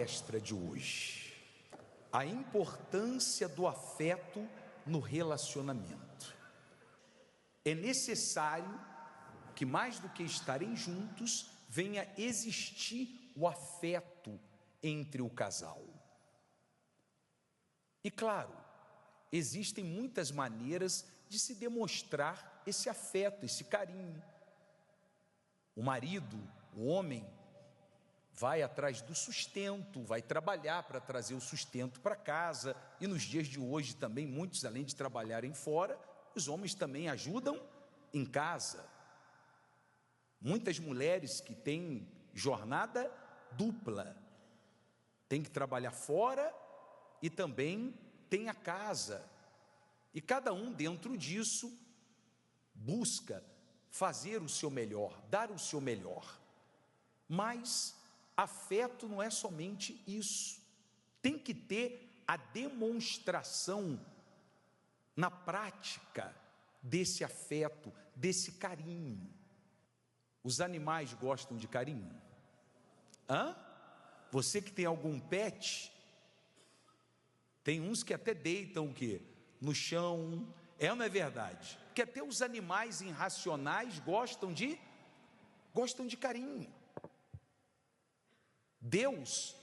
palestra de hoje: a importância do afeto no relacionamento. É necessário que, mais do que estarem juntos, venha existir o afeto entre o casal. E claro, existem muitas maneiras de se demonstrar esse afeto, esse carinho. O marido, o homem, vai atrás do sustento, vai trabalhar para trazer o sustento para casa, e nos dias de hoje também muitos, além de trabalharem fora, os homens também ajudam em casa. Muitas mulheres que têm jornada dupla, têm que trabalhar fora e também tem a casa, e cada um dentro disso busca fazer o seu melhor, dar o seu melhor. Mas afeto não é somente isso, tem que ter a demonstração na prática desse afeto, desse carinho. Os animais gostam de carinho? Você que tem algum pet, tem uns que até deitam o quê? No chão. É ou não é verdade? Porque até os animais irracionais gostam de carinho. Deus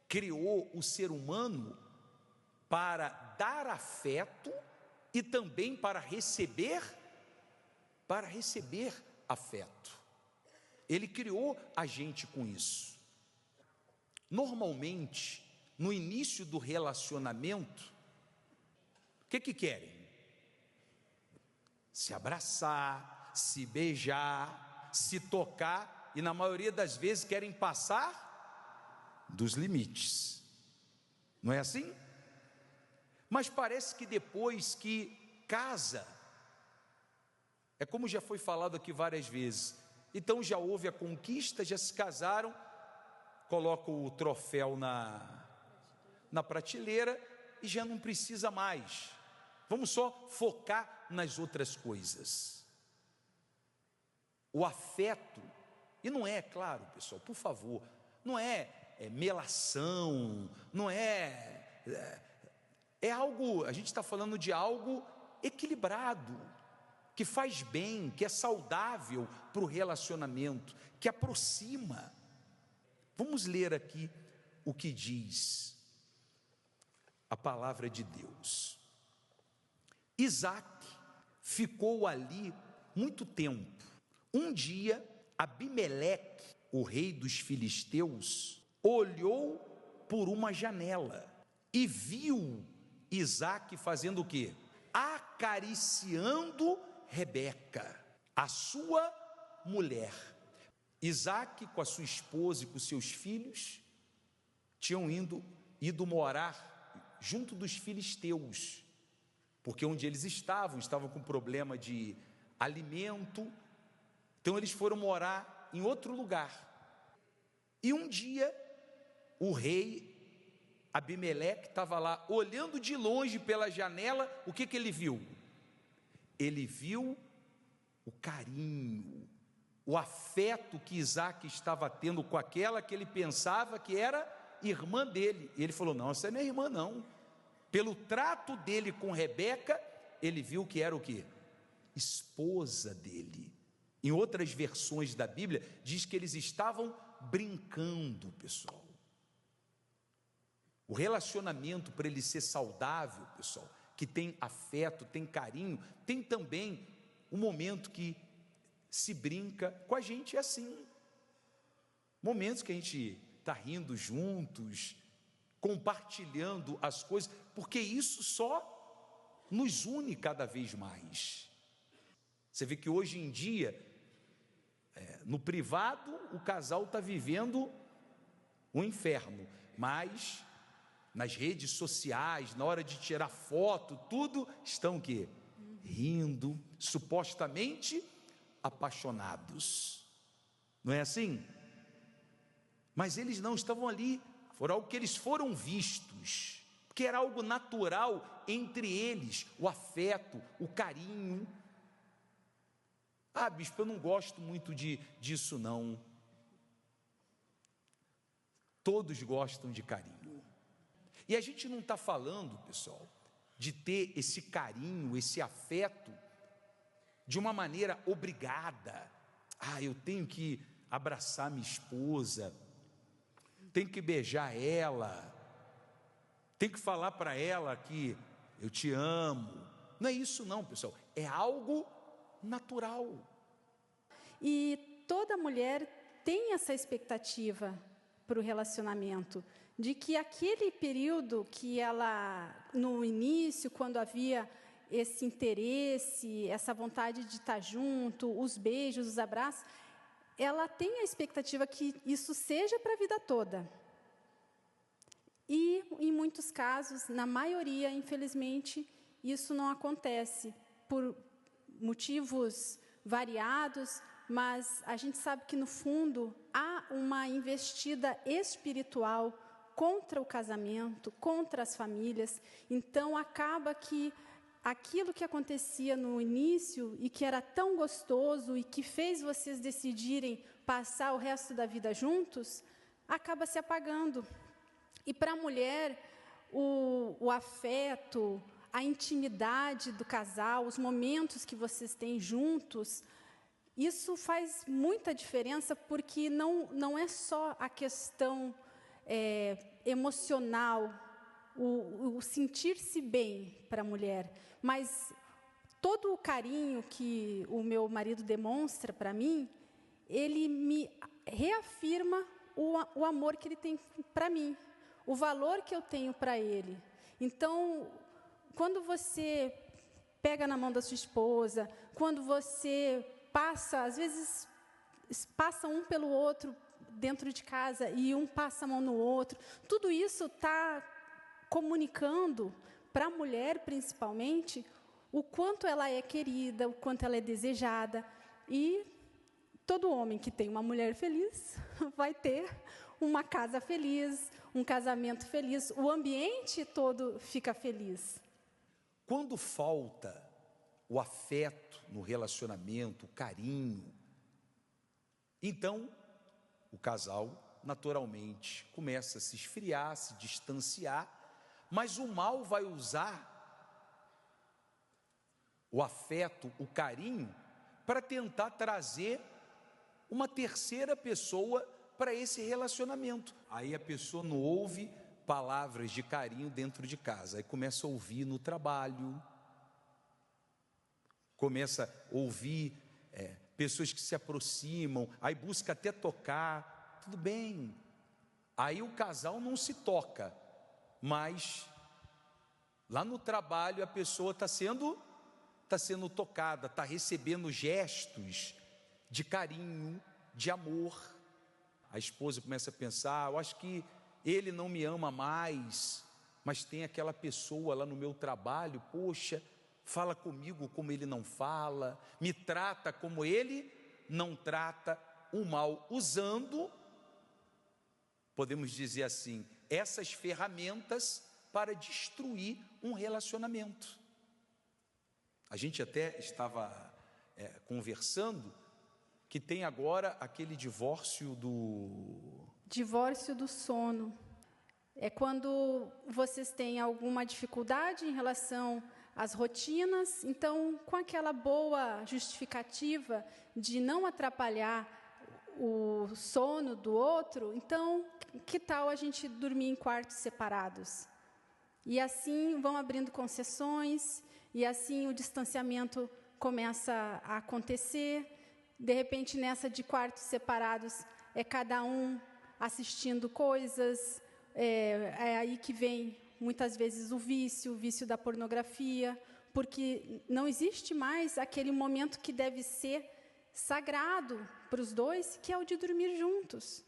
criou o ser humano para dar afeto e também para receber afeto. Ele criou a gente com isso. Normalmente, no início do relacionamento, o que querem? Se abraçar, se beijar, se tocar, e na maioria das vezes querem passar dos limites. Não é assim? Mas parece que depois que casa, é como já foi falado aqui várias vezes, então já houve a conquista, já se casaram, colocam o troféu na prateleira e já não precisa mais. Vamos só focar nas outras coisas. O afeto, e não é, claro, pessoal, por favor, não é melação, não é algo, a gente está falando de algo equilibrado, que faz bem, que é saudável para o relacionamento, que aproxima. Vamos ler aqui o que diz a palavra de Deus. Isaac ficou ali muito tempo. Um dia, Abimeleque, o rei dos filisteus, olhou por uma janela e viu Isaac fazendo o quê? Acariciando Rebeca, a sua mulher. Isaac, com a sua esposa e com seus filhos, tinham ido morar junto dos filisteus, porque onde eles estavam com problema de alimento, então eles foram morar em outro lugar. E um dia, o rei Abimeleque estava lá, olhando de longe pela janela, o que ele viu? Ele viu o carinho, o afeto que Isaac estava tendo com aquela que ele pensava que era irmã dele. E ele falou: não, essa não é irmã não. Pelo trato dele com Rebeca, ele viu que era o quê? Esposa dele. Em outras versões da Bíblia, diz que eles estavam brincando, pessoal. O relacionamento, para ele ser saudável, pessoal, que tem afeto, tem carinho, tem também um momento que se brinca com a gente, é assim. Momentos que a gente está rindo juntos, compartilhando as coisas, porque isso só nos une cada vez mais. Você vê que hoje em dia, no privado, o casal está vivendo um inferno, mas nas redes sociais, na hora de tirar foto, tudo, estão o quê? Rindo, supostamente apaixonados. Não é assim? Mas eles não estavam ali, foi algo que eles foram vistos, porque era algo natural entre eles, o afeto, o carinho. Ah, bispo, eu não gosto muito disso não. Todos gostam de carinho. E a gente não está falando, pessoal, de ter esse carinho, esse afeto, de uma maneira obrigada. Eu tenho que abraçar minha esposa, tenho que beijar ela, tenho que falar para ela que eu te amo. Não é isso não, pessoal, é algo natural. E toda mulher tem essa expectativa para o relacionamento, de que aquele período que ela, no início, quando havia esse interesse, essa vontade de estar junto, os beijos, os abraços, ela tem a expectativa que isso seja para a vida toda. E, em muitos casos, na maioria, infelizmente, isso não acontece, por motivos variados, mas a gente sabe que, no fundo, há uma investida espiritual contra o casamento, contra as famílias. Então, acaba que aquilo que acontecia no início e que era tão gostoso e que fez vocês decidirem passar o resto da vida juntos, acaba se apagando. E para a mulher, o afeto, a intimidade do casal, os momentos que vocês têm juntos, isso faz muita diferença, porque não é só a questão emocional, o sentir-se bem para a mulher, mas todo o carinho que o meu marido demonstra para mim, ele me reafirma o amor que ele tem para mim, o valor que eu tenho para ele. Então, quando você pega na mão da sua esposa, quando você passa, às vezes passa um pelo outro dentro de casa e um passa a mão no outro, tudo isso está comunicando para a mulher, principalmente, o quanto ela é querida, o quanto ela é desejada. E todo homem que tem uma mulher feliz vai ter uma casa feliz, um casamento feliz, o ambiente todo fica feliz. Quando falta o afeto no relacionamento, o carinho, então o casal naturalmente começa a se esfriar, se distanciar, mas o mal vai usar o afeto, o carinho, para tentar trazer uma terceira pessoa para esse relacionamento. Aí a pessoa não ouve palavras de carinho dentro de casa, aí começa a ouvir no trabalho, começa a ouvir pessoas que se aproximam, aí busca até tocar, tudo bem. Aí o casal não se toca, mas lá no trabalho a pessoa está sendo tocada, está recebendo gestos de carinho, de amor. A esposa começa a pensar, eu acho que ele não me ama mais, mas tem aquela pessoa lá no meu trabalho, poxa, fala comigo como ele não fala, me trata como ele não trata, o mal usando, podemos dizer assim, essas ferramentas para destruir um relacionamento. A gente até estava conversando que tem agora aquele divórcio do sono. É quando vocês têm alguma dificuldade em relação às rotinas, então, com aquela boa justificativa de não atrapalhar o sono do outro, então, que tal a gente dormir em quartos separados? E assim vão abrindo concessões, e assim o distanciamento começa a acontecer. De repente, nessa de quartos separados, é cada um assistindo coisas, é aí que vem, muitas vezes, o vício da pornografia, porque não existe mais aquele momento que deve ser sagrado para os dois, que é o de dormir juntos.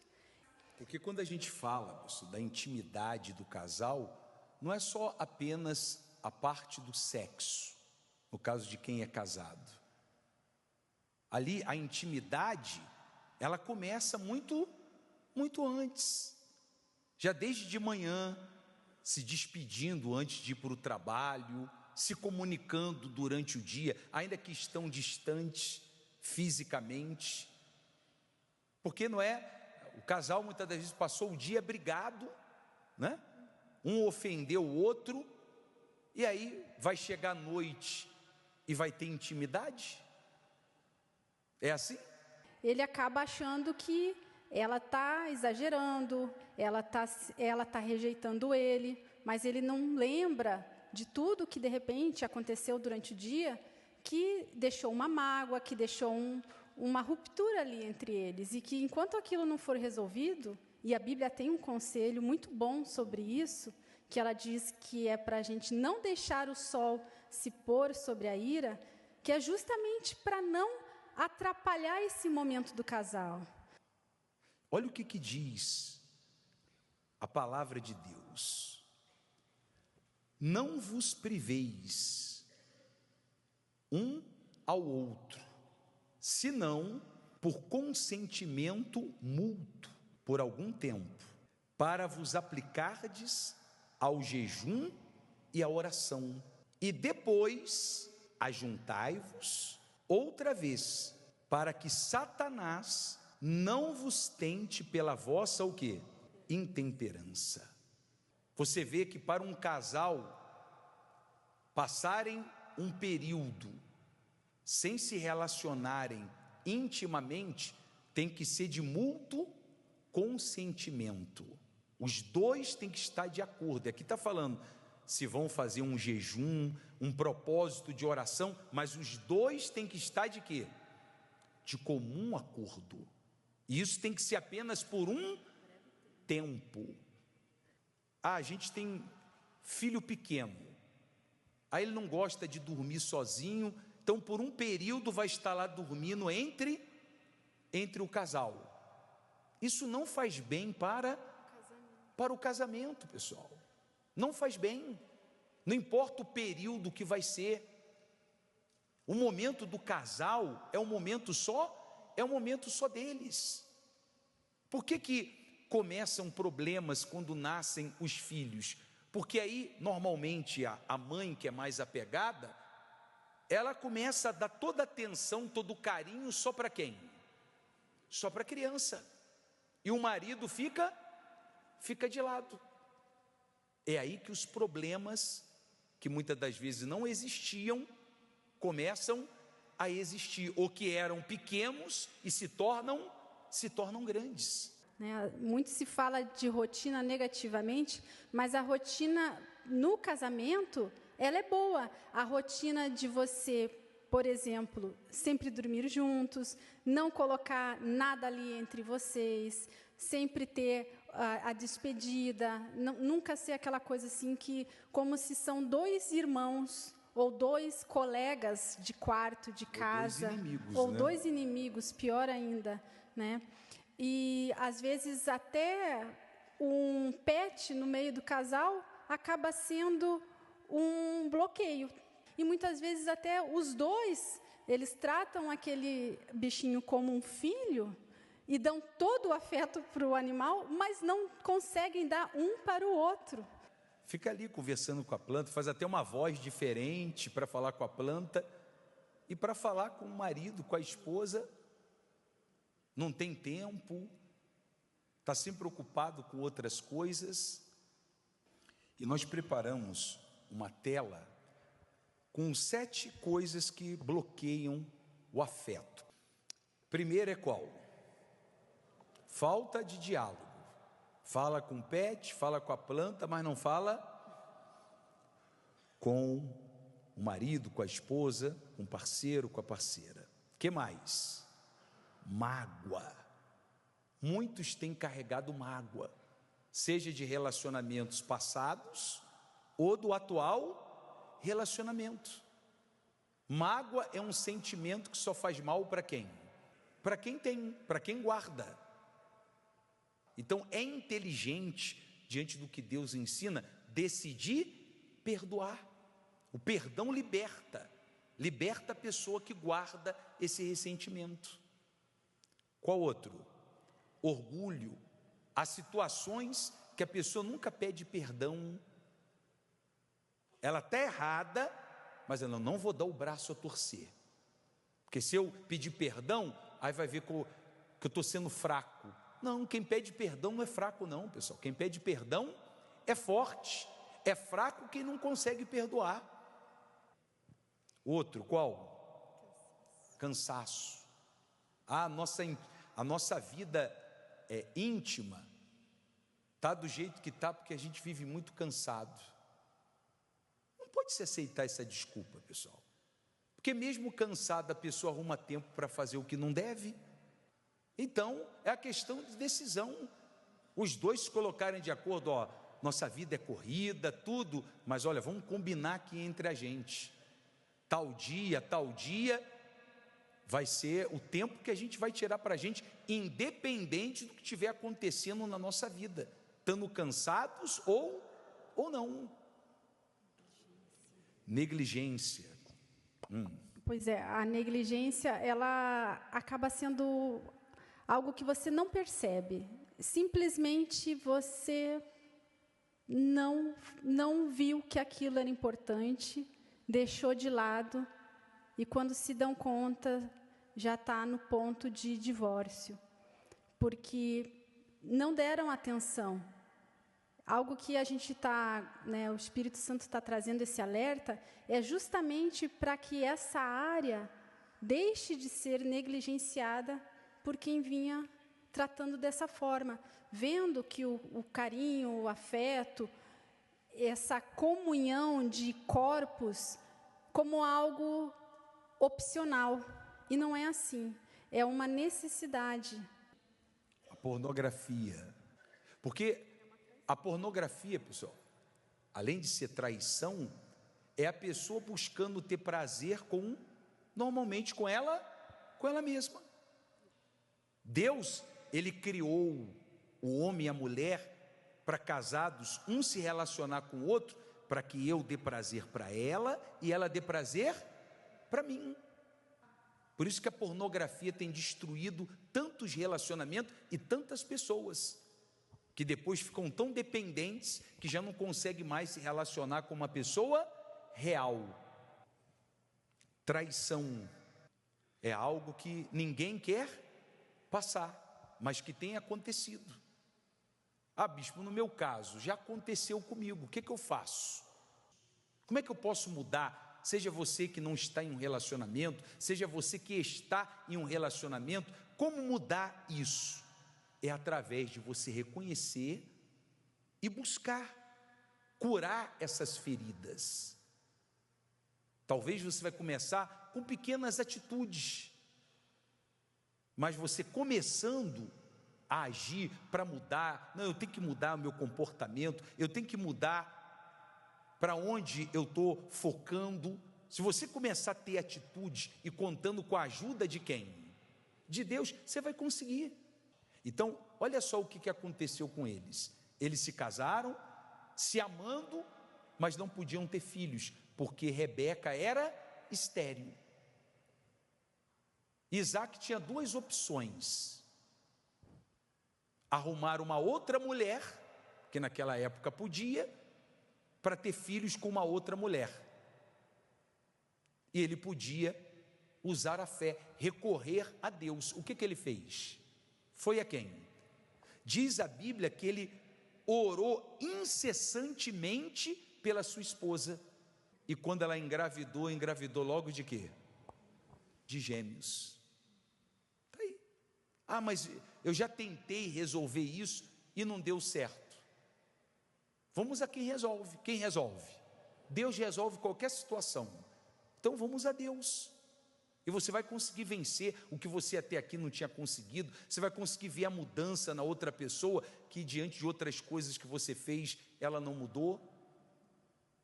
Porque quando a gente fala da intimidade do casal, não é só apenas a parte do sexo, no caso de quem é casado. Ali a intimidade, ela começa muito antes, já desde de manhã, se despedindo antes de ir para o trabalho, se comunicando durante o dia, ainda que estão distantes fisicamente, porque não é O casal muitas das vezes passou o dia brigado, né? Um ofendeu o outro, e aí vai chegar a noite e vai ter intimidade? É assim? Ele acaba achando que ela está exagerando, ela tá rejeitando ele, mas ele não lembra de tudo que de repente aconteceu durante o dia, que deixou uma mágoa, que deixou uma ruptura ali entre eles, e que enquanto aquilo não for resolvido, e a Bíblia tem um conselho muito bom sobre isso, que ela diz que é para a gente não deixar o sol se pôr sobre a ira, que é justamente para não atrapalhar esse momento do casal. Olha o que diz a palavra de Deus: não vos priveis um ao outro, senão por consentimento mútuo, por algum tempo, para vos aplicardes ao jejum e à oração, e depois ajuntai-vos outra vez, para que Satanás não vos tente pela vossa o quê? Intemperança. Você vê que para um casal passarem um período sem se relacionarem intimamente, tem que ser de mútuo consentimento. Os dois têm que estar de acordo. Aqui está falando se vão fazer um jejum, um propósito de oração, mas os dois têm que estar de quê? De comum acordo. E isso tem que ser apenas por um tempo. A gente tem filho pequeno, aí ele não gosta de dormir sozinho, então por um período vai estar lá dormindo entre o casal. Isso não faz bem para o casamento, pessoal. Não faz bem. Não importa o período que vai ser. O momento do casal é um momento só deles. Por que começam problemas quando nascem os filhos? Porque aí, normalmente, a mãe que é mais apegada, ela começa a dar toda a atenção, todo o carinho só para quem? Só para a criança. E o marido fica de lado. É aí que os problemas, que muitas das vezes não existiam, começam a existir, ou que eram pequenos e se tornam grandes. Muito se fala de rotina negativamente, mas a rotina no casamento, ela é boa. A rotina de você, por exemplo, sempre dormir juntos, não colocar nada ali entre vocês, sempre ter a despedida, nunca ser aquela coisa assim que, como se são dois irmãos, ou dois colegas de quarto, de casa, ou dois inimigos, pior ainda, né? E às vezes até um pet no meio do casal acaba sendo um bloqueio. E muitas vezes até os dois, eles tratam aquele bichinho como um filho e dão todo o afeto para o animal, mas não conseguem dar um para o outro. Fica ali conversando com a planta, faz até uma voz diferente para falar com a planta, e para falar com o marido, com a esposa, não tem tempo, está sempre ocupado com outras coisas. E nós preparamos uma tela com 7 coisas que bloqueiam o afeto. Primeiro é qual? Falta de diálogo. Fala com o pet, fala com a planta, mas não fala com o marido, com a esposa, com o parceiro, com a parceira. O que mais? Mágoa. Muitos têm carregado mágoa, seja de relacionamentos passados ou do atual relacionamento. Mágoa é um sentimento que só faz mal para quem? Para quem tem, para quem guarda. Então é inteligente, diante do que Deus ensina, decidir perdoar. O perdão liberta a pessoa que guarda esse ressentimento. Qual outro? Orgulho. Há situações que a pessoa nunca pede perdão. Ela está errada, mas ela não vou dar o braço a torcer. Porque se eu pedir perdão, aí vai ver que eu estou sendo fraco. Não, quem pede perdão não é fraco não, pessoal. Quem pede perdão é forte. É fraco quem não consegue perdoar. Outro, qual? Cansaço. A nossa vida íntima está do jeito que está porque a gente vive muito cansado. Não pode se aceitar essa desculpa, pessoal. Porque mesmo cansada a pessoa arruma tempo para fazer o que não deve. Então, é a questão de decisão. Os dois se colocarem de acordo, nossa vida é corrida, tudo, mas olha, vamos combinar aqui entre a gente. Tal dia, vai ser o tempo que a gente vai tirar para a gente, independente do que estiver acontecendo na nossa vida, estando cansados ou não. Negligência. Pois é, a negligência, ela acaba sendo algo que você não percebe. Simplesmente você não viu que aquilo era importante, deixou de lado, e quando se dão conta, já está no ponto de divórcio, porque não deram atenção. Algo que a gente está, o Espírito Santo está trazendo esse alerta, é justamente para que essa área deixe de ser negligenciada por quem vinha tratando dessa forma, vendo que o carinho, o afeto, essa comunhão de corpos como algo opcional. E não é assim, é uma necessidade. A pornografia. Porque a pornografia, pessoal, além de ser traição, é a pessoa buscando ter prazer normalmente com ela mesma. Deus, Ele criou o homem e a mulher para casados, um se relacionar com o outro, para que eu dê prazer para ela e ela dê prazer para mim. Por isso que a pornografia tem destruído tantos relacionamentos e tantas pessoas, que depois ficam tão dependentes que já não conseguem mais se relacionar com uma pessoa real. Traição é algo que ninguém quer passar, mas que tem acontecido. Bispo, no meu caso, já aconteceu comigo, o que eu faço? Como é que eu posso mudar? Seja você que não está em um relacionamento, seja você que está em um relacionamento, como mudar isso? É através de você reconhecer e buscar curar essas feridas. Talvez você vai começar com pequenas atitudes, mas você começando a agir para mudar, eu tenho que mudar o meu comportamento, eu tenho que mudar para onde eu estou focando. Se você começar a ter atitude e contando com a ajuda de quem? De Deus, você vai conseguir. Então, olha só o que aconteceu com eles. Eles se casaram, se amando, mas não podiam ter filhos, porque Rebeca era estéril. Isaac tinha duas opções: arrumar uma outra mulher, que naquela época podia, para ter filhos com uma outra mulher. E ele podia usar a fé, recorrer a Deus. O que ele fez? Foi a quem? Diz a Bíblia que ele orou incessantemente pela sua esposa. E quando ela engravidou logo de quê? De gêmeos. Está aí. Mas eu já tentei resolver isso e não deu certo. Vamos a quem resolve. Quem resolve? Deus resolve qualquer situação. Então vamos a Deus. E você vai conseguir vencer o que você até aqui não tinha conseguido. Você vai conseguir ver a mudança na outra pessoa, que diante de outras coisas que você fez, ela não mudou.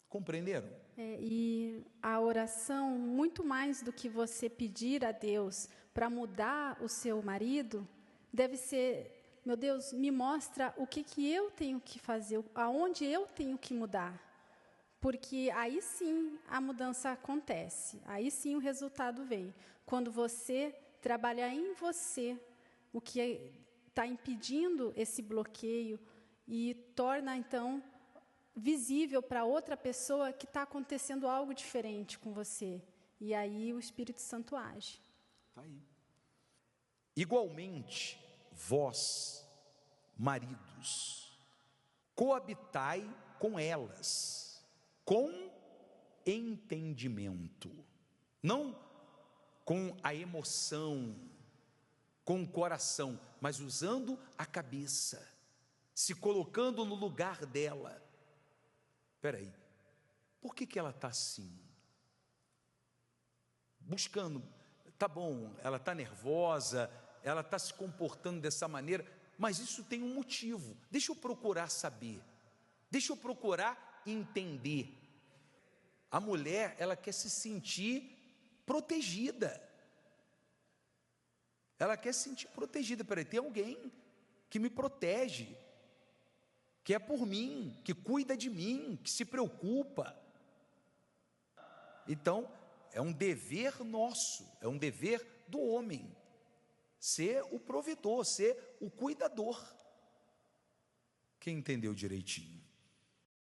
Compreenderam? E a oração, muito mais do que você pedir a Deus para mudar o seu marido, deve ser: meu Deus, me mostra o que eu tenho que fazer, aonde eu tenho que mudar. Porque aí sim a mudança acontece, aí sim o resultado vem. Quando você trabalhar em você o que está impedindo esse bloqueio e torna então visível para outra pessoa que está acontecendo algo diferente com você. E aí o Espírito Santo age. Está aí. Igualmente, vós, maridos, coabitai com elas, com entendimento, não com a emoção, com o coração, mas usando a cabeça, se colocando no lugar dela. Espera aí, por que ela está assim? Buscando, tá bom, ela está nervosa, ela está se comportando dessa maneira, mas isso tem um motivo. Deixa eu procurar saber, deixa eu procurar entender. A mulher, ela quer se sentir protegida. Ela quer se sentir protegida. Peraí, tem alguém que me protege, que é por mim, que cuida de mim, que se preocupa. Então, é um dever nosso, é um dever do homem, ser o provedor, ser o cuidador. Quem entendeu direitinho?